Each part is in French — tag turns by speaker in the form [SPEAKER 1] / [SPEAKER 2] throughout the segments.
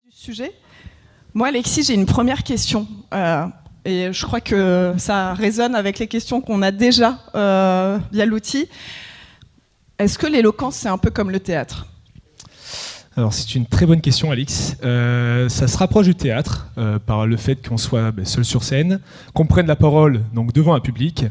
[SPEAKER 1] Sujet. Moi, Alexis, j'ai une première question. Et je crois que ça résonne avec les questions qu'on a déjà via l'outil. Est-ce que l'éloquence, c'est un peu comme le théâtre ?
[SPEAKER 2] Alors, c'est une très bonne question, Alix. Ça se rapproche du théâtre par le fait qu'on soit seul sur scène, qu'on prenne la parole donc, devant un public.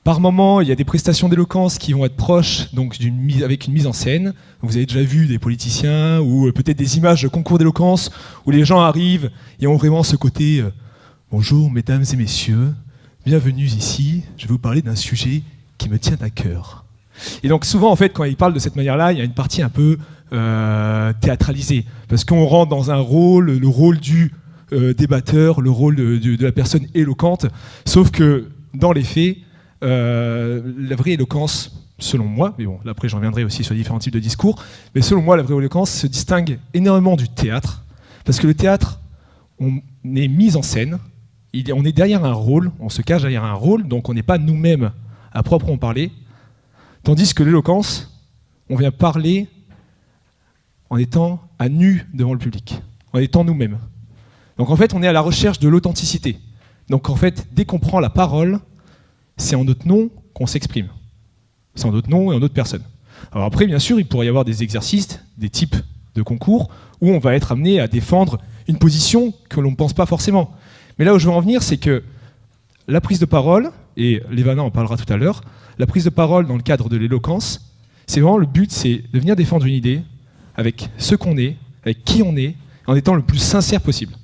[SPEAKER 2] Par moments, il y a des prestations d'éloquence qui vont être proches donc, avec une mise en scène. Vous avez déjà vu des politiciens ou peut-être des images de concours d'éloquence où les gens arrivent et ont vraiment ce côté « Bonjour, mesdames et messieurs, bienvenue ici, je vais vous parler d'un sujet qui me tient à cœur. » Et donc souvent, en fait, quand ils parlent de cette manière-là, il y a une partie un peu théâtralisée parce qu'on rentre dans un rôle, le rôle du débatteur, le rôle de la personne éloquente, sauf que dans les faits, la vraie éloquence, selon moi, mais bon, là après j'en reviendrai aussi sur les différents types de discours, mais selon moi, la vraie éloquence se distingue énormément du théâtre, parce que le théâtre, on est mis en scène, on est derrière un rôle, on se cache derrière un rôle, donc on n'est pas nous-mêmes à proprement parler, tandis que l'éloquence, on vient parler en étant à nu devant le public, en étant nous-mêmes. Donc en fait, on est à la recherche de l'authenticité. Donc en fait, dès qu'on prend la parole, c'est en notre nom qu'on s'exprime. C'est en notre nom et en notre personne. Alors après, bien sûr, il pourrait y avoir des exercices, des types de concours, où on va être amené à défendre une position que l'on ne pense pas forcément. Mais là où je veux en venir, c'est que la prise de parole, et Lévana en parlera tout à l'heure, la prise de parole dans le cadre de l'éloquence, c'est vraiment le but, c'est de venir défendre une idée avec ce qu'on est, avec qui on est, en étant le plus sincère possible.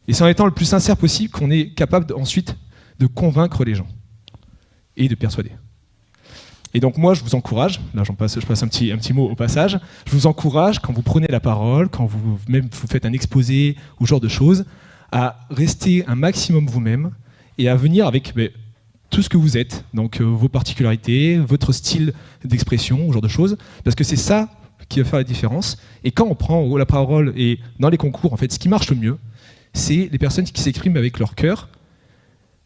[SPEAKER 2] Et c'est en étant le plus sincère possible qu'on est capable ensuite de convaincre les gens et de persuader. Et donc moi, je vous encourage, là je passe un petit mot au passage, je vous encourage, quand vous prenez la parole, quand vous faites un exposé ou ce genre de choses, à rester un maximum vous-même et à venir avec tout ce que vous êtes, donc vos particularités, votre style d'expression, ce genre de choses, parce que c'est ça qui va faire la différence. Et quand on prend la parole, et dans les concours, en fait, ce qui marche le mieux, c'est les personnes qui s'expriment avec leur cœur.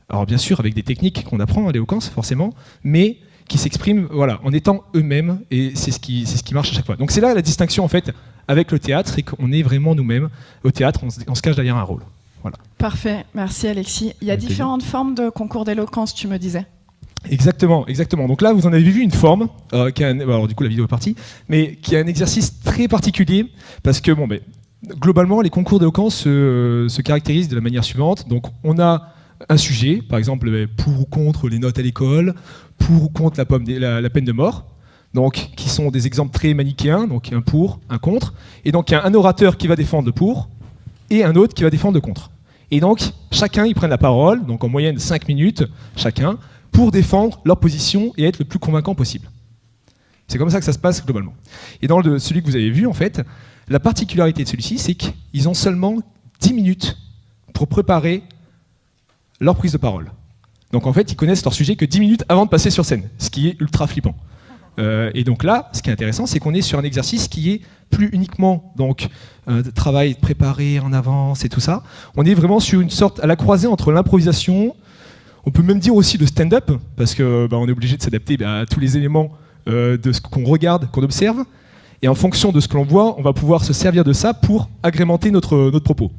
[SPEAKER 2] Alors bien sûr avec des techniques qu'on apprend à l'éloquence forcément, mais qui s'expriment en étant eux-mêmes, et c'est ce qui marche à chaque fois. Donc c'est là la distinction en fait avec le théâtre, c'est qu'on est vraiment nous-mêmes. Au théâtre, on se cache derrière un rôle. Voilà.
[SPEAKER 1] Parfait, merci Alexis. Il y a différentes formes de concours d'éloquence, tu me disais.
[SPEAKER 2] Exactement. Donc là, vous en avez vu une forme, alors du coup la vidéo est partie, mais qui a un exercice très particulier, parce que globalement, les concours d'éloquence se caractérisent de la manière suivante. Donc on a un sujet, par exemple pour ou contre les notes à l'école, pour ou contre la peine de mort, donc qui sont des exemples très manichéens, donc un pour, un contre, et donc il y a un orateur qui va défendre le pour, et un autre qui va défendre le contre. Et donc chacun, ils prennent la parole, donc en moyenne 5 minutes chacun, pour défendre leur position et être le plus convaincant possible. C'est comme ça que ça se passe globalement. Et dans celui que vous avez vu, en fait, la particularité de celui-ci, c'est qu'ils ont seulement 10 minutes pour préparer leur prise de parole. Donc en fait, ils connaissent leur sujet que 10 minutes avant de passer sur scène, ce qui est ultra flippant. Et donc là, ce qui est intéressant, c'est qu'on est sur un exercice qui est plus uniquement travail préparé en avance et tout ça. On est vraiment sur une sorte à la croisée entre l'improvisation, on peut même dire aussi le stand-up, parce que on est obligé de s'adapter à tous les éléments de ce qu'on regarde, qu'on observe, et en fonction de ce que l'on voit, on va pouvoir se servir de ça pour agrémenter notre propos.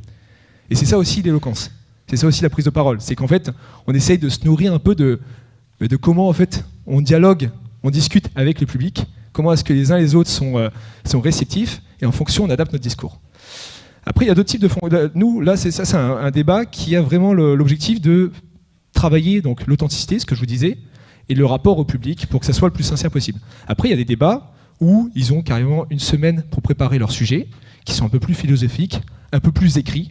[SPEAKER 2] Et c'est ça aussi l'éloquence. C'est ça aussi la prise de parole, c'est qu'en fait, on essaye de se nourrir un peu de comment en fait on dialogue, on discute avec le public, comment est-ce que les uns et les autres sont réceptifs, et en fonction, on adapte notre discours. Après, il y a d'autres types de... Nous, là, c'est un débat qui a vraiment l'objectif de travailler donc l'authenticité, ce que je vous disais, et le rapport au public pour que ça soit le plus sincère possible. Après, il y a des débats où ils ont carrément une semaine pour préparer leur sujet, qui sont un peu plus philosophiques, un peu plus écrits,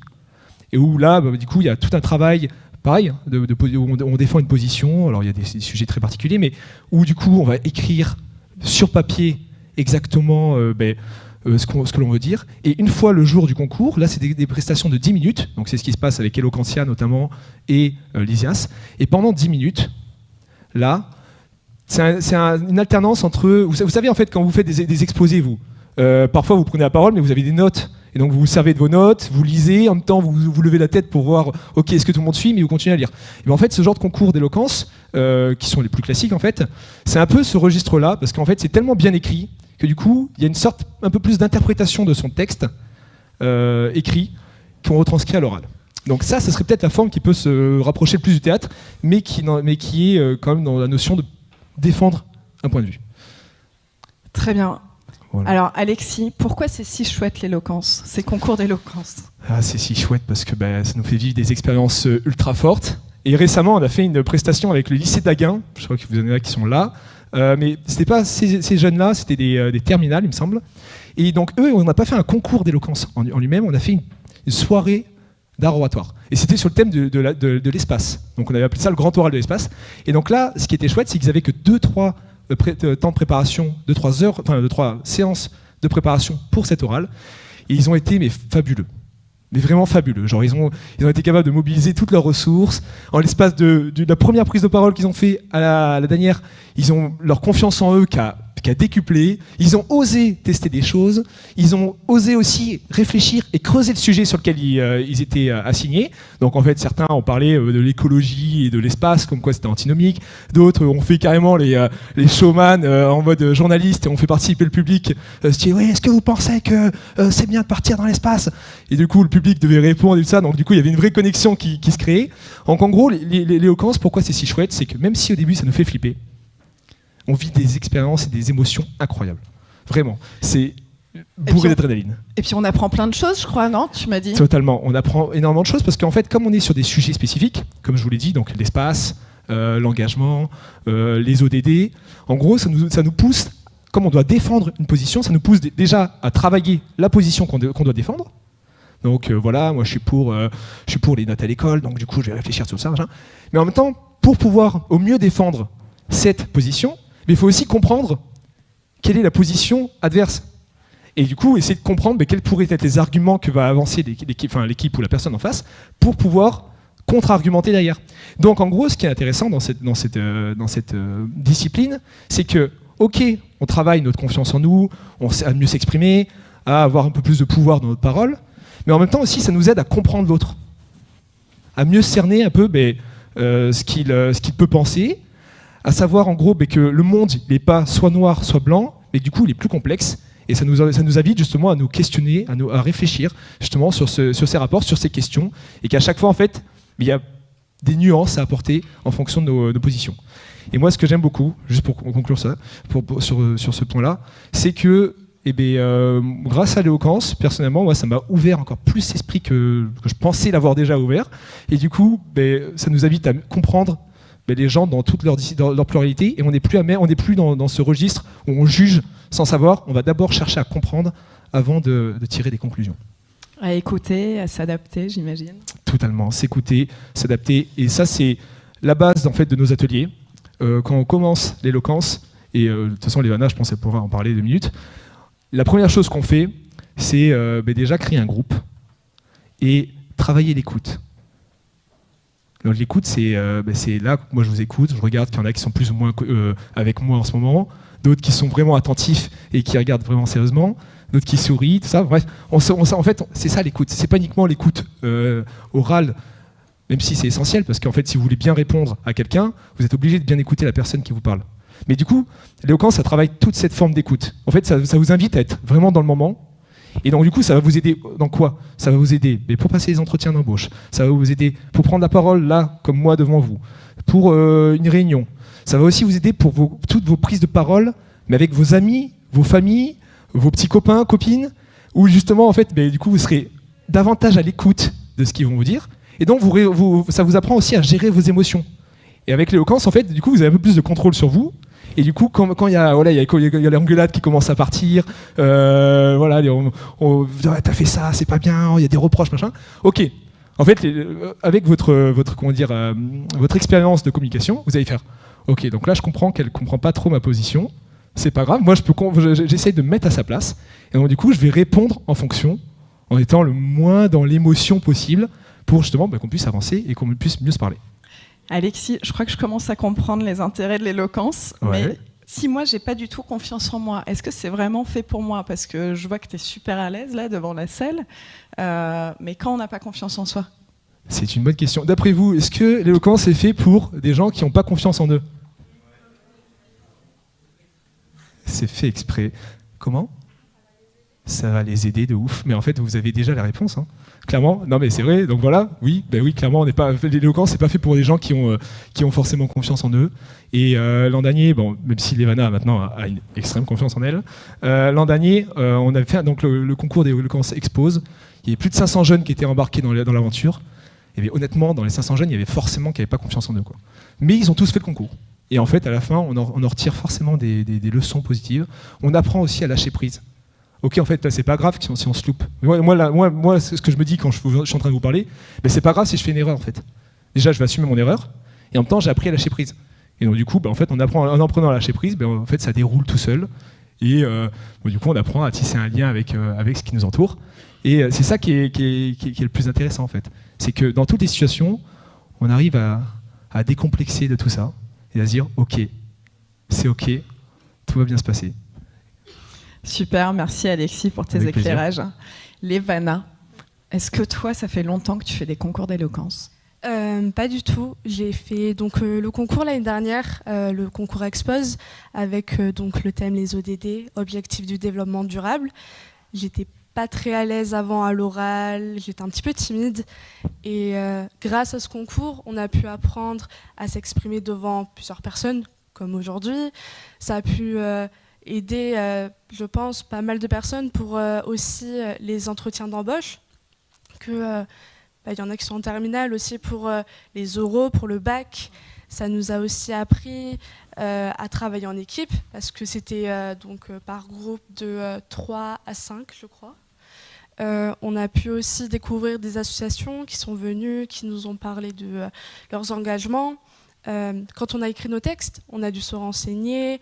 [SPEAKER 2] et où là, du coup, il y a tout un travail, pareil, où on défend une position, alors il y a des sujets très particuliers, mais où du coup, on va écrire sur papier exactement ce que l'on veut dire. Et une fois le jour du concours, là, c'est des prestations de 10 minutes, donc c'est ce qui se passe avec Eloquentia notamment, et Lysias, et pendant 10 minutes, là, c'est une alternance entre... Vous savez, en fait, quand vous faites des exposés, parfois vous prenez la parole, mais vous avez des notes, et donc vous vous servez de vos notes, vous lisez, en même temps vous levez la tête pour voir, ok, est-ce que tout le monde suit, mais vous continuez à lire. Et en fait, ce genre de concours d'éloquence, qui sont les plus classiques en fait, c'est un peu ce registre-là, parce qu'en fait c'est tellement bien écrit, que du coup, il y a une sorte un peu plus d'interprétation de son texte, écrits qu'on retranscrit à l'oral. Donc ça serait peut-être la forme qui peut se rapprocher le plus du théâtre, mais qui est quand même dans la notion de défendre un point de vue.
[SPEAKER 1] Très bien.
[SPEAKER 2] Voilà.
[SPEAKER 1] Alors Alexis, pourquoi c'est si chouette l'éloquence, ces concours d'éloquence?
[SPEAKER 2] C'est si chouette parce que ça nous fait vivre des expériences ultra fortes. Et récemment, on a fait une prestation avec le lycée d'Aguin. Je crois que vous en avez qui sont là. Mais c'était pas ces jeunes-là, c'était des terminales, il me semble. Et donc eux, on n'a pas fait un concours d'éloquence en lui-même, on a fait une soirée d'art oratoire. Et c'était sur le thème de l'espace. Donc on avait appelé ça le grand oral de l'espace. Et donc là, ce qui était chouette, c'est qu'ils avaient que 2-3 temps de préparation, 2-3 heures, enfin 2-3 séances de préparation pour cet oral. Et ils ont été fabuleux. Mais vraiment fabuleux. Genre ils ont été capables de mobiliser toutes leurs ressources. En l'espace de la première prise de parole qu'ils ont fait à la dernière, ils ont leur confiance en eux qui a décuplé. Ils ont osé tester des choses. Ils ont osé aussi réfléchir et creuser le sujet sur lequel ils étaient assignés. Donc en fait, certains ont parlé de l'écologie et de l'espace, comme quoi c'était antinomique. D'autres ont fait carrément les showman en mode journaliste et ont fait participer le public. Oui, est-ce que vous pensez que c'est bien de partir dans l'espace? Et du coup, le public devait répondre et tout ça. Donc du coup, il y avait une vraie connexion qui se créait. Donc en gros, l'éloquence, pourquoi c'est si chouette? C'est que même si au début, ça nous fait flipper, on vit des expériences et des émotions incroyables. Vraiment. C'est bourré d'adrénaline.
[SPEAKER 1] Et puis on apprend plein de choses, je crois, non? Tu m'as dit.
[SPEAKER 2] Totalement. On apprend énormément de choses parce qu'en fait, comme on est sur des sujets spécifiques, comme je vous l'ai dit, donc l'espace, l'engagement, les ODD, en gros, ça nous pousse, comme on doit défendre une position, ça nous pousse déjà à travailler la position qu'on doit défendre. Donc voilà, moi je suis pour les notes à l'école, donc du coup je vais réfléchir sur ça. Machin. Mais en même temps, pour pouvoir au mieux défendre cette position, mais il faut aussi comprendre quelle est la position adverse. Et du coup, essayer de comprendre quels pourraient être les arguments que va avancer l'équipe ou la personne en face pour pouvoir contre-argumenter derrière. Donc en gros, ce qui est intéressant dans cette discipline, c'est que, ok, on travaille notre confiance en nous, on sait à mieux s'exprimer, à avoir un peu plus de pouvoir dans notre parole, mais en même temps aussi, ça nous aide à comprendre l'autre, à mieux cerner un peu ce qu'il peut penser, à savoir en gros que le monde n'est pas soit noir, soit blanc, mais du coup il est plus complexe, et ça nous invite justement à nous questionner, à réfléchir justement sur ces rapports, sur ces questions, et qu'à chaque fois en fait, il y a des nuances à apporter en fonction de nos positions. Et moi ce que j'aime beaucoup, juste pour conclure ça, sur ce point-là, c'est que grâce à l'éloquence, personnellement, moi, ça m'a ouvert encore plus l'esprit que je pensais l'avoir déjà ouvert, et du coup ça nous invite à comprendre les gens dans toute leur pluralité, et on n'est plus dans ce registre où on juge sans savoir, on va d'abord chercher à comprendre avant de tirer des conclusions.
[SPEAKER 1] À écouter, à s'adapter, j'imagine.
[SPEAKER 2] Totalement, s'écouter, s'adapter, et ça c'est la base en fait de nos ateliers. Quand on commence l'éloquence, et de toute façon Lévana, je pense qu'elle pourra en parler 2 minutes, la première chose qu'on fait, c'est déjà créer un groupe et travailler l'écoute. Donc l'écoute, c'est là que moi je vous écoute, je regarde qu'il y en a qui sont plus ou moins avec moi en ce moment, d'autres qui sont vraiment attentifs et qui regardent vraiment sérieusement, d'autres qui sourient, tout ça. Bref, en fait, c'est ça l'écoute. C'est pas uniquement l'écoute orale, même si c'est essentiel, parce qu'en fait, si vous voulez bien répondre à quelqu'un, vous êtes obligé de bien écouter la personne qui vous parle. Mais du coup, l'éloquence, ça travaille toute cette forme d'écoute. En fait, ça vous invite à être vraiment dans le moment. Et donc du coup, ça va vous aider dans quoi? Ça va vous aider pour passer les entretiens d'embauche. Ça va vous aider pour prendre la parole là, comme moi devant vous, pour une réunion. Ça va aussi vous aider pour toutes vos prises de parole, mais avec vos amis, vos familles, vos petits copains, copines, où justement, en fait, du coup, vous serez davantage à l'écoute de ce qu'ils vont vous dire. Et donc, ça vous apprend aussi à gérer vos émotions. Et avec l'éloquence, en fait, du coup, vous avez un peu plus de contrôle sur vous. Et du coup, quand il y a l'engueulade qui commence à partir, t'as fait ça, c'est pas bien, il y a des reproches, machin. Ok. En fait, avec votre expérience de communication, vous allez faire. Ok, donc là, je comprends qu'elle comprend pas trop ma position. C'est pas grave. Moi, j'essaye de me mettre à sa place. Et donc, du coup, je vais répondre en fonction, en étant le moins dans l'émotion possible, pour justement qu'on puisse avancer et qu'on puisse mieux se parler.
[SPEAKER 1] Alexis, je crois que je commence à comprendre les intérêts de l'éloquence, mais si moi j'ai pas du tout confiance en moi, est-ce que c'est vraiment fait pour moi? Parce que je vois que tu es super à l'aise là devant la salle, mais quand on n'a pas confiance en soi?
[SPEAKER 2] C'est une bonne question. D'après vous, est-ce que l'éloquence est fait pour des gens qui n'ont pas confiance en eux? C'est fait exprès. Comment? ça va les aider de ouf. Mais en fait, vous avez déjà la réponse, hein. Clairement. Non, mais c'est vrai. Donc voilà, oui, clairement, l'éloquence, c'est pas fait pour des gens qui ont forcément confiance en eux. Et l'an dernier, bon, même si Levana maintenant a une extrême confiance en elle, l'an dernier, on avait fait donc le concours d'éloquence Expose. Il y avait plus de 500 jeunes qui étaient embarqués dans l'aventure. Et bien, honnêtement, dans les 500 jeunes, il y avait forcément qui n'avaient pas confiance en eux, quoi. Mais ils ont tous fait le concours. Et en fait, à la fin, on en retire forcément des leçons positives. On apprend aussi à lâcher prise. Ok, en fait, c'est pas grave si on se loupe. Moi, c'est ce que je me dis quand je suis en train de vous parler, mais c'est pas grave si je fais une erreur, en fait. Déjà, je vais assumer mon erreur, et en même temps, j'ai appris à lâcher prise. Et donc, du coup, en fait, en apprenant à lâcher prise, en fait, ça déroule tout seul. Et du coup, on apprend à tisser un lien avec ce qui nous entoure. Et c'est ça qui est le plus intéressant, en fait. C'est que dans toutes les situations, on arrive à décomplexer de tout ça et à se dire, ok, c'est ok, tout va bien se passer.
[SPEAKER 1] Super, merci Alexis pour tes
[SPEAKER 2] Avec
[SPEAKER 1] éclairages. Levana, est-ce que toi, ça fait longtemps que tu fais des concours d'éloquence ?
[SPEAKER 3] Pas du tout. J'ai fait donc le concours l'année dernière, le concours Expose, avec donc le thème les ODD, Objectifs du développement durable. J'étais pas très à l'aise avant à l'oral, j'étais un petit peu timide. Et grâce à ce concours, on a pu apprendre à s'exprimer devant plusieurs personnes, comme aujourd'hui. Ça a pu aider, je pense, pas mal de personnes pour aussi les entretiens d'embauche. Il y en a qui sont en terminale aussi pour les oraux, pour le bac. Ça nous a aussi appris à travailler en équipe, parce que c'était par groupe de 3 à 5, je crois. On a pu aussi découvrir des associations qui sont venues, qui nous ont parlé de leurs engagements. Quand on a écrit nos textes, on a dû se renseigner,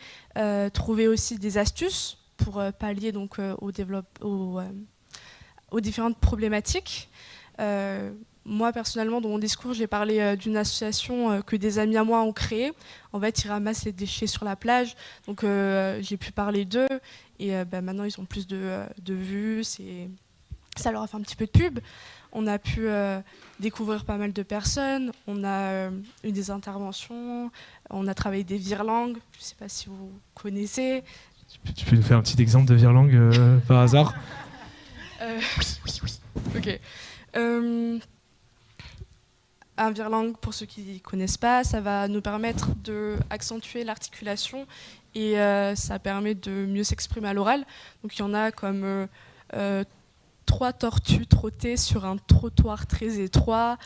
[SPEAKER 3] trouver aussi des astuces pour pallier donc, aux différentes problématiques. Moi, personnellement, dans mon discours, j'ai parlé d'une association que des amis à moi ont créée. En fait, ils ramassent les déchets sur la plage. Donc, j'ai pu parler d'eux. Et maintenant, ils ont plus de vues. Ça leur a fait un petit peu de pub. On a pu découvrir pas mal de personnes. On a eu des interventions. On a travaillé des virelangues. Je ne sais pas si vous connaissez.
[SPEAKER 2] Tu peux nous faire un petit exemple de virelangue par hasard ?
[SPEAKER 3] Oui. Ok. Un virelangue, pour ceux qui ne connaissent pas, ça va nous permettre d'accentuer l'articulation et ça permet de mieux s'exprimer à l'oral. Donc il y en a comme 3 tortues trottées sur un trottoir très étroit.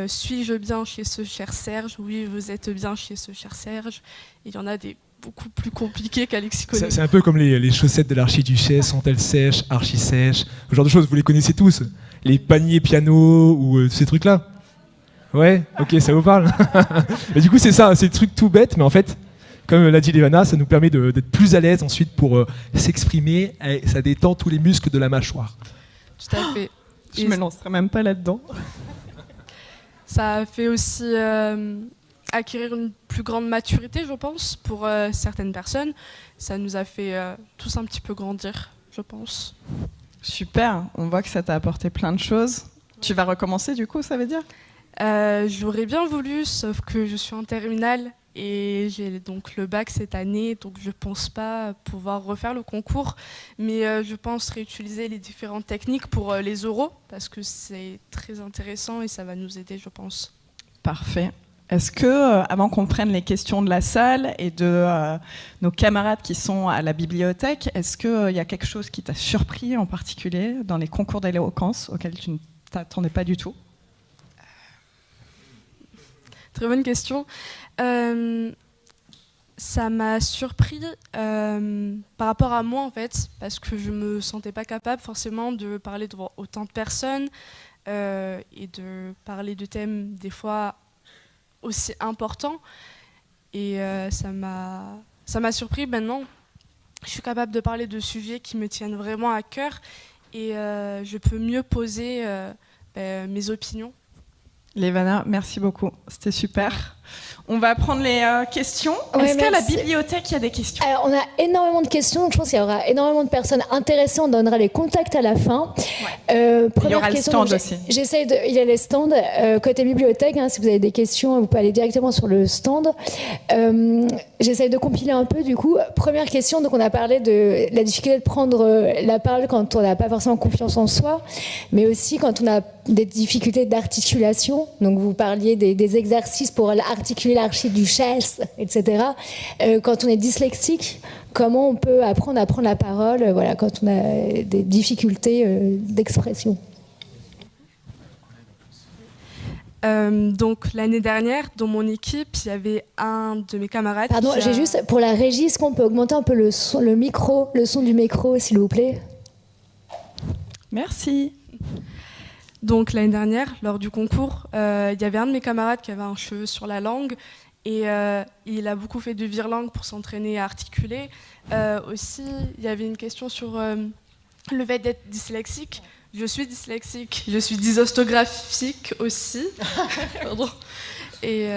[SPEAKER 3] Suis-je bien chez ce cher Serge ? Oui, vous êtes bien chez ce cher Serge. Et il y en a des beaucoup plus compliqués qu'Alexis connaît.
[SPEAKER 2] C'est un peu comme les chaussettes de l'archiduchesse, sont-elles sèches, archi-sèches, ce genre de choses, vous les connaissez tous. Les paniers piano ou ces trucs-là. Ouais, ok, ça vous parle. Et du coup, c'est ça, c'est des trucs tout bêtes, mais en fait, comme l'a dit Levana, ça nous permet d'être plus à l'aise ensuite pour s'exprimer, et ça détend tous les muscles de la mâchoire.
[SPEAKER 3] Tout à fait.
[SPEAKER 1] Je me lancerai même pas là-dedans.
[SPEAKER 3] Ça a fait aussi acquérir une plus grande maturité, je pense, pour certaines personnes. Ça nous a fait tous un petit peu grandir, je pense.
[SPEAKER 1] Super, on voit que ça t'a apporté plein de choses. Tu vas recommencer du coup, ça veut dire ?
[SPEAKER 3] J'aurais bien voulu, sauf que je suis en terminale et j'ai donc le bac cette année, donc je pense pas pouvoir refaire le concours, mais je pense réutiliser les différentes techniques pour les oraux, parce que c'est très intéressant et ça va nous aider, je pense.
[SPEAKER 1] Parfait. Est-ce que, avant qu'on prenne les questions de la salle et de nos camarades qui sont à la bibliothèque, est-ce qu'il y a quelque chose qui t'a surpris en particulier dans les concours d'éloquence auxquels tu ne t'attendais pas du tout ?
[SPEAKER 3] Très bonne question. Ça m'a surpris par rapport à moi, en fait, parce que je me sentais pas capable forcément de parler devant autant de personnes et de parler de thèmes des fois aussi importants. Et ça m'a surpris. Maintenant, je suis capable de parler de sujets qui me tiennent vraiment à cœur et je peux mieux poser mes opinions.
[SPEAKER 1] Levana, merci beaucoup. C'était super. On va prendre les questions.
[SPEAKER 4] Ouais,
[SPEAKER 1] Est-ce qu'à la
[SPEAKER 4] merci.
[SPEAKER 1] bibliothèque, il y a des questions?
[SPEAKER 4] Alors, on a énormément de questions, donc je pense qu'il y aura énormément de personnes intéressées. On donnera les contacts à la fin.
[SPEAKER 1] Il y
[SPEAKER 4] Première
[SPEAKER 1] aura le
[SPEAKER 4] question,
[SPEAKER 1] stand
[SPEAKER 4] donc,
[SPEAKER 1] aussi.
[SPEAKER 4] il y a les stands. Côté bibliothèque, si vous avez des questions, vous pouvez aller directement sur le stand. J'essaie de compiler un peu, du coup. Première question, donc on a parlé de la difficulté de prendre la parole quand on n'a pas forcément confiance en soi, mais aussi quand on a des difficultés d'articulation. Donc vous parliez des exercices pour articuler l'archiduchesse, etc. Quand on est dyslexique, comment on peut apprendre à prendre la parole, voilà, quand on a des difficultés d'expression.
[SPEAKER 3] Donc l'année dernière, dans mon équipe, il y avait un de mes camarades.
[SPEAKER 4] Pardon, j'ai juste pour la régie, est-ce qu'on peut augmenter un peu le son du micro, s'il vous plaît?
[SPEAKER 1] Merci.
[SPEAKER 3] Donc l'année dernière, lors du concours, il y avait un de mes camarades qui avait un cheveu sur la langue et il a beaucoup fait de virelangue pour s'entraîner à articuler. Aussi, il y avait une question sur le fait d'être dyslexique. Je suis dyslexique, je suis dysorthographique aussi. Pardon. Et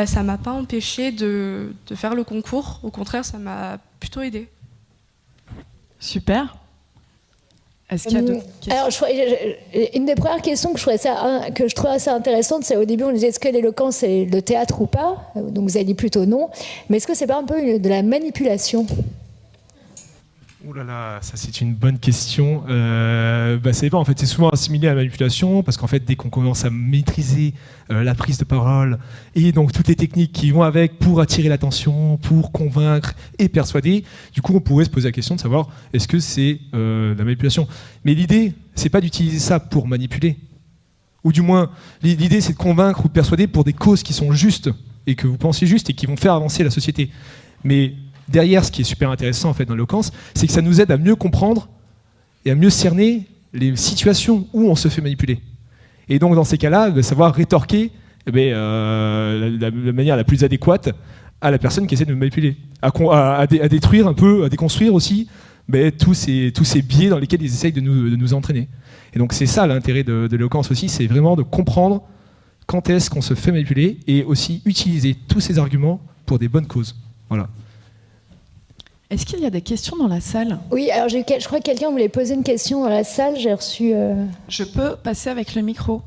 [SPEAKER 3] ça m'a pas empêché de faire le concours. Au contraire, ça m'a plutôt aidé.
[SPEAKER 1] Super. Est-ce qu'il y a d'autres questions?
[SPEAKER 4] Alors, une des premières questions que je trouvais assez intéressante, c'est au début on disait est-ce que l'éloquence c'est le théâtre ou pas? Donc vous avez dit plutôt non. Mais est-ce que c'est pas un peu de la manipulation?
[SPEAKER 2] Ouh là là, ça c'est une bonne question. Ça dépend, en fait, c'est souvent assimilé à la manipulation parce qu'en fait, dès qu'on commence à maîtriser la prise de parole et donc toutes les techniques qui vont avec pour attirer l'attention, pour convaincre et persuader, du coup, on pourrait se poser la question de savoir est-ce que c'est de la manipulation. Mais l'idée, c'est pas d'utiliser ça pour manipuler. Ou du moins, l'idée, c'est de convaincre ou de persuader pour des causes qui sont justes et que vous pensez justes et qui vont faire avancer la société. Mais derrière, ce qui est super intéressant en fait dans l'éloquence, c'est que ça nous aide à mieux comprendre et à mieux cerner les situations où on se fait manipuler. Et donc dans ces cas-là, de savoir rétorquer la manière la plus adéquate à la personne qui essaie de nous manipuler, à détruire un peu, à déconstruire aussi tous ces biais dans lesquels ils essayent de nous entraîner. Et donc c'est ça l'intérêt de l'éloquence aussi, c'est vraiment de comprendre quand est-ce qu'on se fait manipuler et aussi utiliser tous ces arguments pour des bonnes causes. Voilà.
[SPEAKER 1] Est-ce qu'il y a des questions dans la salle?
[SPEAKER 4] Oui, alors je crois que quelqu'un voulait poser une question dans la salle, j'ai reçu...
[SPEAKER 1] Je peux passer avec le micro.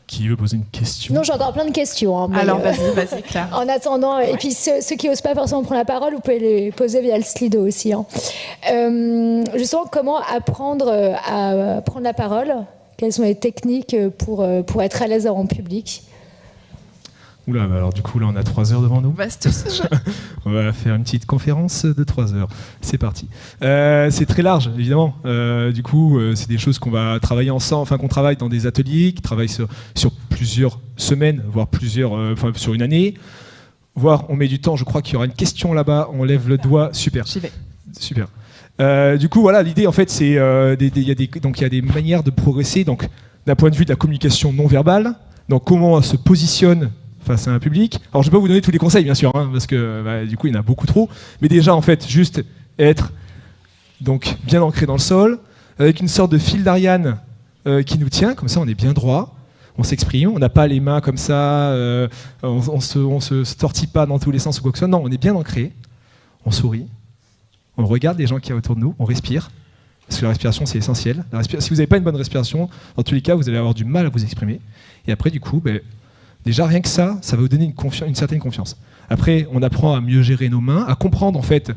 [SPEAKER 2] Qui veut poser une question?
[SPEAKER 4] Non, j'ai encore plein de questions. Hein,
[SPEAKER 1] Alors vas-y, Claire.
[SPEAKER 4] En attendant, et puis ceux qui n'osent pas forcément prendre la parole, vous pouvez les poser via le Slido aussi. Hein. Justement, comment apprendre à prendre la parole? Quelles sont les techniques pour être à l'aise en public?
[SPEAKER 2] Oula, alors du coup là on a 3 heures devant nous.
[SPEAKER 1] Vaste sujet.
[SPEAKER 2] On va faire une petite conférence de 3 heures. C'est parti. C'est très large évidemment. Du coup c'est des choses qu'on va travailler ensemble, enfin qu'on travaille dans des ateliers, qui travaillent sur plusieurs semaines, voire sur une année. Voire on met du temps. Je crois qu'il y aura une question là-bas. On lève le doigt. Super.
[SPEAKER 1] J'y vais.
[SPEAKER 2] Super. Du coup voilà, l'idée en fait c'est il y a des manières de progresser. Donc d'un point de vue de la communication non verbale, donc comment on se positionne face à un public. Alors je ne vais pas vous donner tous les conseils bien sûr, hein, parce que du coup il y en a beaucoup trop, mais déjà en fait juste être donc bien ancré dans le sol, avec une sorte de fil d'Ariane qui nous tient, comme ça on est bien droit, on s'exprime, on n'a pas les mains comme ça, on se tortille pas dans tous les sens ou quoi que ce soit, non, on est bien ancré, on sourit, on regarde les gens qui y a autour de nous, on respire, parce que la respiration c'est essentiel. Si vous n'avez pas une bonne respiration, dans tous les cas vous allez avoir du mal à vous exprimer, et après du coup, déjà, rien que ça va vous donner une certaine confiance. Après, on apprend à mieux gérer nos mains, à comprendre en fait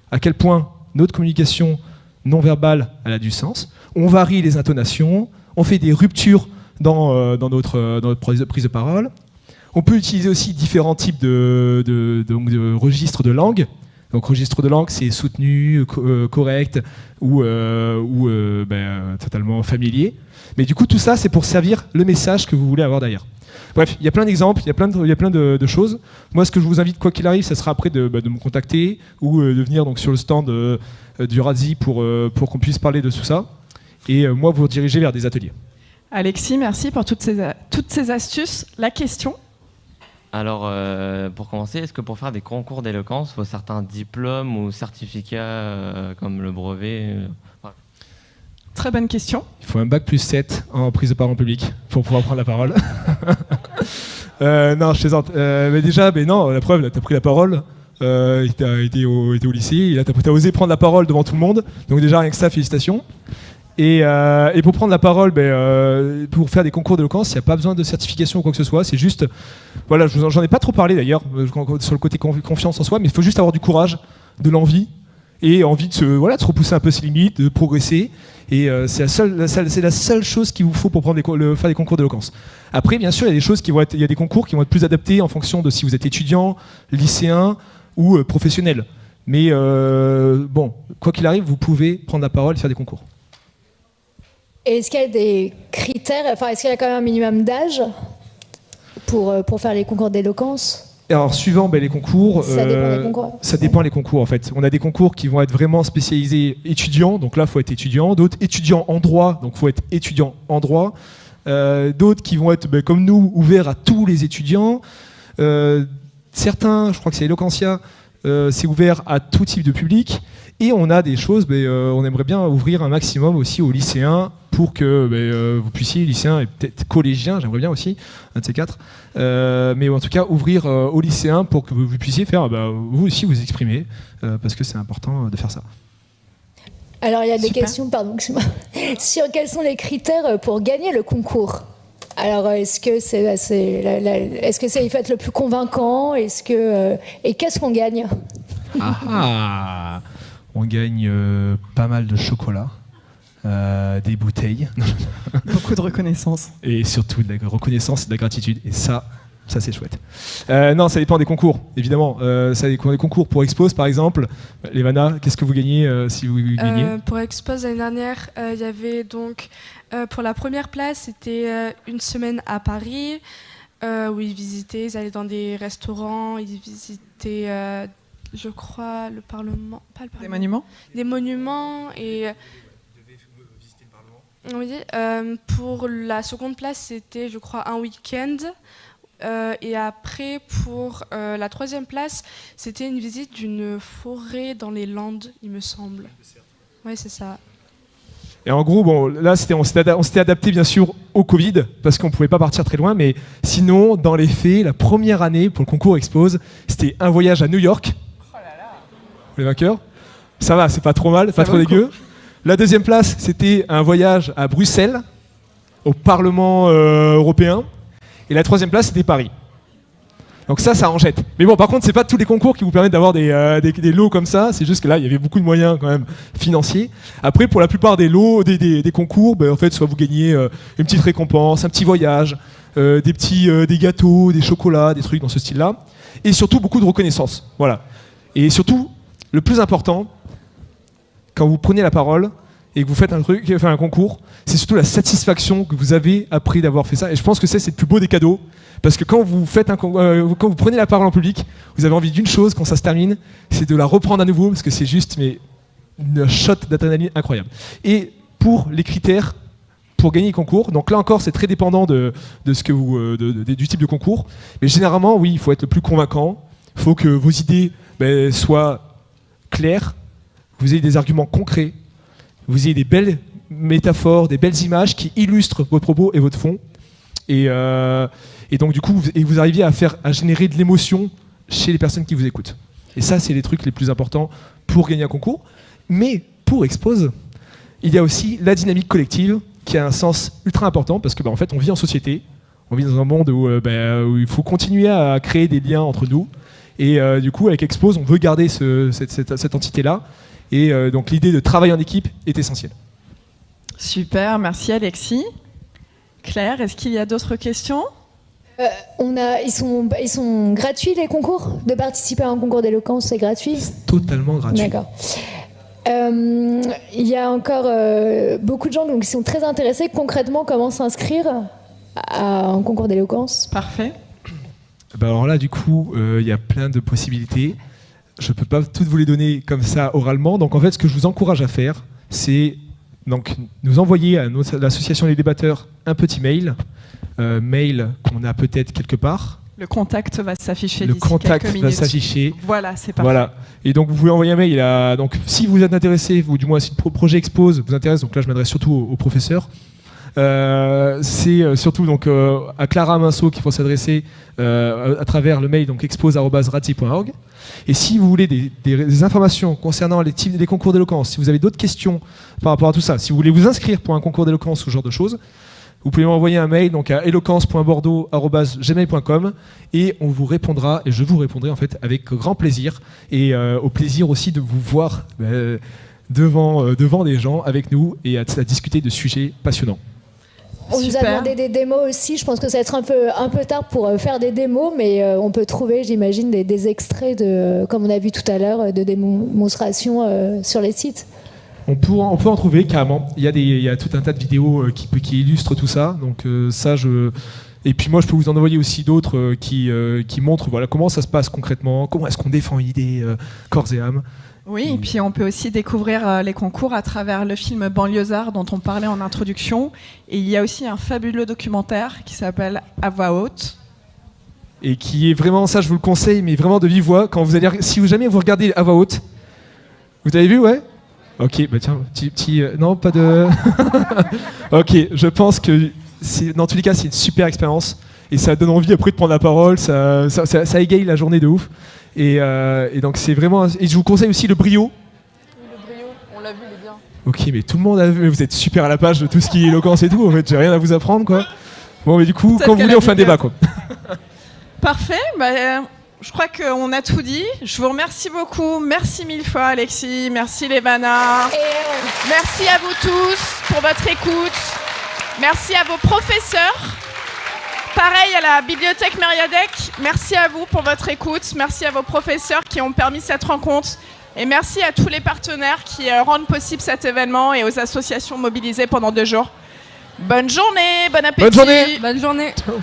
[SPEAKER 2] à quel point notre communication non verbale elle a du sens. On varie les intonations, on fait des ruptures dans notre prise de parole. On peut utiliser aussi différents types de registres de langue. Donc, registre de langue, c'est soutenu, correct ou totalement familier. Mais du coup, tout ça, c'est pour servir le message que vous voulez avoir derrière. Bref, il y a plein d'exemples, il y a plein de choses. Moi, ce que je vous invite, quoi qu'il arrive, ça sera après de me contacter ou de venir donc, sur le stand du RADSI pour qu'on puisse parler de tout ça. Et moi, vous rediriger vers des ateliers.
[SPEAKER 1] Alexis, merci pour toutes ces astuces. La question?
[SPEAKER 5] Alors, pour commencer, est-ce que pour faire des concours d'éloquence, il faut certains diplômes ou certificats comme le brevet
[SPEAKER 1] Très bonne question.
[SPEAKER 2] Il faut un bac plus 7 en prise de parole en public pour pouvoir prendre la parole. Non, je plaisante. Mais déjà, non, la preuve, là, tu as pris la parole. Tu étais au lycée, et là, tu as osé prendre la parole devant tout le monde. Donc déjà, rien que ça, félicitations. Et pour prendre la parole, pour faire des concours d'éloquence, il n'y a pas besoin de certification ou quoi que ce soit. C'est juste, voilà, j'en ai pas trop parlé d'ailleurs, sur le côté confiance en soi, mais il faut juste avoir du courage, de l'envie, et envie de se repousser un peu ses limites, de progresser. Et c'est la seule chose qu'il vous faut pour faire des concours d'éloquence. Après, bien sûr, il y a des concours qui vont être plus adaptés en fonction de si vous êtes étudiant, lycéen ou professionnel. Mais bon, quoi qu'il arrive, vous pouvez prendre la parole et faire des concours.
[SPEAKER 4] Et est-ce qu'il y a des critères, est-ce qu'il y a quand même un minimum d'âge pour faire les concours d'éloquence ?
[SPEAKER 2] Alors, suivant les concours,
[SPEAKER 4] ça dépend des concours.
[SPEAKER 2] Ça dépend les concours en fait. On a des concours qui vont être vraiment spécialisés étudiants, donc là il faut être étudiant. D'autres étudiants en droit, donc il faut être étudiant en droit. D'autres qui vont être comme nous, ouverts à tous les étudiants. Certains, je crois que c'est Eloquentia, c'est ouvert à tout type de public. Et on a des choses, on aimerait bien ouvrir un maximum aussi aux lycéens pour que vous puissiez, lycéens et peut-être collégiens, j'aimerais bien aussi, un de ces quatre, mais en tout cas ouvrir aux lycéens pour que vous puissiez faire, vous aussi vous exprimer, parce que c'est important de faire ça.
[SPEAKER 4] Alors il y a des questions, sur quels sont les critères pour gagner le concours. Alors est-ce que il faut être le plus convaincant, et qu'est-ce qu'on gagne?
[SPEAKER 2] On gagne pas mal de chocolat, des bouteilles.
[SPEAKER 1] Beaucoup de reconnaissance.
[SPEAKER 2] Et surtout de la reconnaissance et de la gratitude. Et ça c'est chouette. Non, ça dépend des concours, évidemment. Ça dépend des concours pour Expose, par exemple. Levana, qu'est-ce que vous gagnez si vous gagnez
[SPEAKER 3] Pour Expose, l'année dernière, il y avait donc, pour la première place, c'était une semaine à Paris, où ils visitaient, ils allaient dans des restaurants, ils visitaient... je crois, le Parlement. Pas le Parlement.
[SPEAKER 1] Des monuments ?
[SPEAKER 3] Des monuments et...
[SPEAKER 2] visiter le Parlement.
[SPEAKER 3] Oui. Pour la seconde place, c'était, je crois, un week-end. Et après, pour la troisième place, c'était une visite d'une forêt dans les Landes, il me semble. Oui, c'est ça.
[SPEAKER 2] Et en gros, là, on s'était adapté bien sûr au Covid, parce qu'on ne pouvait pas partir très loin, mais sinon, dans les faits, la première année pour le concours Expose, c'était un voyage à New York. Les vainqueurs, ça va, c'est pas trop mal, pas trop dégueu. La deuxième place, c'était un voyage à Bruxelles, au Parlement européen. Et la troisième place, c'était Paris. Donc ça en jette. Mais bon, par contre, c'est pas tous les concours qui vous permettent d'avoir des lots comme ça. C'est juste que là, il y avait beaucoup de moyens quand même financiers. Après, pour la plupart des lots, des concours, en fait, soit vous gagnez une petite récompense, un petit voyage, des gâteaux, des chocolats, des trucs dans ce style-là. Et surtout, beaucoup de reconnaissance. Voilà. Et surtout, le plus important, quand vous prenez la parole et que vous faites un concours, c'est surtout la satisfaction que vous avez après d'avoir fait ça. Et je pense que c'est le plus beau des cadeaux, parce que quand vous prenez la parole en public, vous avez envie d'une chose quand ça se termine, c'est de la reprendre à nouveau, parce que c'est juste une shot d'adrénaline incroyable. Et pour les critères pour gagner le concours, donc là encore c'est très dépendant du type de concours, mais généralement oui, il faut être le plus convaincant, il faut que vos idées soient claires, vous ayez des arguments concrets, vous ayez des belles métaphores, des belles images qui illustrent votre propos et votre fond. Et donc du coup, vous arriviez à générer de l'émotion chez les personnes qui vous écoutent. Et ça, c'est les trucs les plus importants pour gagner un concours. Mais pour Expose, il y a aussi la dynamique collective qui a un sens ultra important, parce que en fait, on vit en société, on vit dans un monde où il faut continuer à créer des liens entre nous. Et du coup, avec Expose, on veut garder cette entité-là. Et donc l'idée de travailler en équipe est essentielle.
[SPEAKER 1] Super, merci Alexis. Claire, est-ce qu'il y a d'autres questions ?
[SPEAKER 4] Ils sont gratuits les concours ? De participer à un concours d'éloquence, c'est gratuit ?
[SPEAKER 2] C'est totalement gratuit.
[SPEAKER 4] D'accord. Il y a encore beaucoup de gens qui sont très intéressés. Concrètement, comment s'inscrire à un concours d'éloquence ?
[SPEAKER 1] Parfait.
[SPEAKER 2] Alors là, du coup, il y a plein de possibilités. Je ne peux pas toutes vous les donner comme ça oralement. Donc en fait, ce que je vous encourage à faire, c'est nous envoyer à l'association des débatteurs un petit mail, mail qu'on a peut-être quelque part,
[SPEAKER 1] Le contact va s'afficher
[SPEAKER 2] Le
[SPEAKER 1] d'ici
[SPEAKER 2] contact
[SPEAKER 1] quelques
[SPEAKER 2] va
[SPEAKER 1] minutes.
[SPEAKER 2] s'afficher.
[SPEAKER 1] Voilà, c'est parfait.
[SPEAKER 2] Voilà. Et donc vous pouvez envoyer un mail. Donc si vous êtes intéressé, ou du moins si le projet Expose vous intéresse, donc là je m'adresse surtout aux professeurs. C'est surtout donc à Clara Minceau qu'il faut s'adresser à travers le mail donc expose@rati.org. Et si vous voulez des informations concernant les types des concours d'éloquence, si vous avez d'autres questions par rapport à tout ça, si vous voulez vous inscrire pour un concours d'éloquence ou ce genre de choses, vous pouvez m'envoyer un mail donc à eloquence.bordeaux@gmail.com et on vous répondra, et je vous répondrai en fait avec grand plaisir, et au plaisir aussi de vous voir devant des gens avec nous et à discuter de sujets passionnants.
[SPEAKER 4] On nous a demandé des démos aussi. Je pense que ça va être un peu tard pour faire des démos, mais on peut trouver, j'imagine, des extraits, comme on a vu tout à l'heure, de démonstrations sur les sites.
[SPEAKER 2] On peut en trouver carrément. Il y a tout un tas de vidéos qui illustrent tout ça. Donc et puis moi je peux vous en envoyer aussi d'autres qui montrent comment ça se passe concrètement, comment est-ce qu'on défend une idée corps et âme.
[SPEAKER 1] Oui, et puis on peut aussi découvrir les concours à travers le film Banlieusard dont on parlait en introduction. Et il y a aussi un fabuleux documentaire qui s'appelle À voix haute.
[SPEAKER 2] Et qui est vraiment, ça je vous le conseille, mais vraiment de vive voix. Si jamais vous regardez À voix haute, vous avez vu, ouais? Ok, bah tiens, non, pas de... Ok, je pense que dans tous les cas c'est une super expérience. Et ça donne envie après de prendre la parole, ça égaye la journée de ouf. Et donc c'est vraiment... Et je vous conseille aussi le brio.
[SPEAKER 6] Oui, le brio, on l'a vu, il est bien.
[SPEAKER 2] Ok, mais tout le monde a vu, mais vous êtes super à la page de tout ce qui est éloquence et tout, en fait, j'ai rien à vous apprendre, quoi. Bon, mais du coup, quand vous voulez, on fait un débat, quoi.
[SPEAKER 1] Parfait, je crois qu'on a tout dit. Je vous remercie beaucoup. Merci mille fois, Alexis. Merci, Levana. Merci à vous tous pour votre écoute. Merci à vos professeurs. Pareil à la bibliothèque Mériadec, merci à vous pour votre écoute, merci à vos professeurs qui ont permis cette rencontre et merci à tous les partenaires qui rendent possible cet événement et aux associations mobilisées pendant 2 jours. Bonne journée, bon appétit.
[SPEAKER 2] Bonne journée.
[SPEAKER 6] Bonne journée.
[SPEAKER 2] Ciao.